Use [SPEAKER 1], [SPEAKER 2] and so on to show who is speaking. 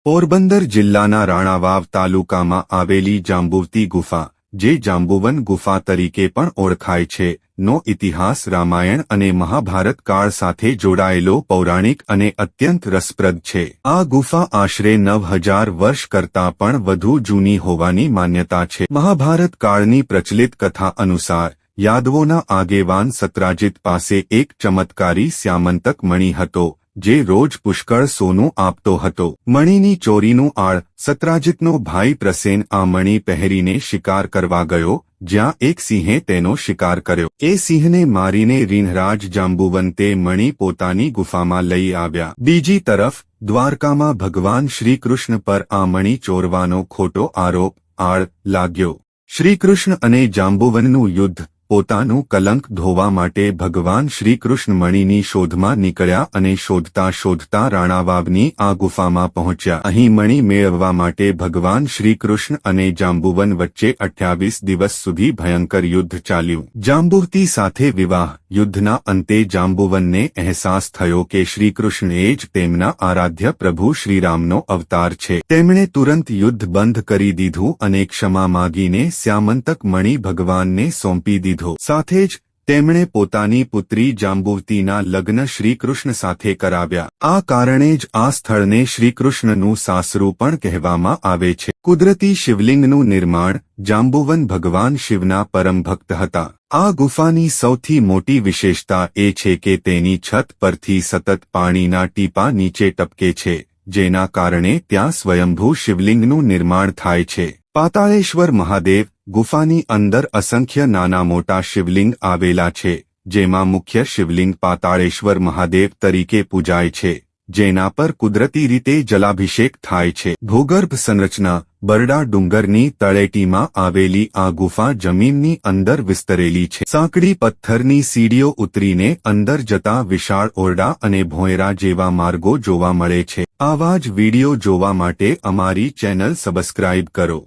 [SPEAKER 1] પોરબંદર જિલ્લાના રાણાવાવ તાલુકામાં આવેલી જાંબુવતી ગુફા, જે જાંબુવન ગુફા તરીકે પણ ઓળખાય છે, નો ઇતિહાસ રામાયણ અને મહાભારત કાળ સાથે જોડાયેલો પૌરાણિક અને અત્યંત રસપ્રદ છે. આ ગુફા આશરે 9000 વર્ષ કરતાં પણ વધુ જૂની હોવાની માન્યતા છે. મહાભારત કાળની પ્રચલિત કથા અનુસાર યાદવોના આગેવાન સત્રાજીત પાસે એક ચમત્કારી સ્યામંતક મણિ હતો, જે રોજ પુષ્કળ સોનું આપતો હતો. મણિની ચોરીનું આળ સત્રાજીતનો ભાઈ પ્રસેન આ મણિ પહેરીને શિકાર કરવા ગયો, જ્યાં એક સિંહે તેનો શિકાર કર્યો. એ સિંહને મારીને રીણરાજ જાંબુવન તે મણિ પોતાની ગુફામાં લઈ આવ્યા. બીજી તરફ દ્વારકામાં ભગવાન શ્રીકૃષ્ણ પર આ મણિ ચોરવાનો ખોટો આરોપ લાગ્યો. શ્રીકૃષ્ણ અને જાંબુવનનું યુદ્ધ. પોતાનું કલંક ધોવા માટે ભગવાન શ્રીકૃષ્ણ મણિની શોધમાં નીકળ્યા અને શોધતા શોધતા રાણાવાવની આ ગુફામાં પહોંચ્યા. અહીં મણિ મેળવવા માટે ભગવાન શ્રીકૃષ્ણ અને જાંબુવન વચ્ચે 28 દિવસ સુધી ભયંકર યુદ્ધ ચાલ્યું. જાંબુવતી સાથે વિવાહ. યુદ્ધના અંતે જાંબુવનને અહેસાસ થયો કે શ્રીકૃષ્ણ એ જ તેમના આરાધ્ય પ્રભુ શ્રીરામનો અવતાર છે. તેમણે તુરંત યુદ્ધ બંધ કરી દીધું અને ક્ષમા માગીને સ્યામંતક મણિ ભગવાનને સોંપી દીધો. સાથે જ તેમણે પોતાની પુત્રી જાંબુવતીના લગ્ન શ્રીકૃષ્ણ સાથે કરાવ્યા. આ કારણે જ આ સ્થળને શ્રીકૃષ્ણનું સાસરું પણ કહેવામાં આવે છે. કુદરતી શિવલિંગનું નિર્માણ. જાંબુવન ભગવાન શિવના પરમ ભક્ત હતા. આ ગુફાની સૌથી મોટી વિશેષતા એ છે કે તેની છત પરથી સતત પાણીના ટીપાં નીચે ટપકે છે, જેના કારણે ત્યાં સ્વયંભૂ શિવલિંગનું નિર્માણ થાય છે. પાતાળેશ્વર મહાદેવ. ગુફાની અંદર અસંખ્ય નાના મોટા શિવલિંગ આવેલા છે, જેમાં મુખ્ય શિવલિંગ પાતાળેશ્વર મહાદેવ તરીકે પૂજાય છે, જેના પર કુદરતી રીતે જલાભિષેક થાય છે. ભૂગર્ભ સંરચના. બરડા ડુંગરની તળેટીમાં આવેલી આ ગુફા જમીનની અંદર વિસ્તરેલી છે. સાંકડી પથ્થરની સીડીઓ ઉતરીને અંદર જતા વિશાળ ઓરડા અને ભોંયરા જેવા માર્ગો જોવા મળે છે. આવા જ વિડિયો જોવા માટે અમારી ચેનલ સબસ્ક્રાઇબ કરો.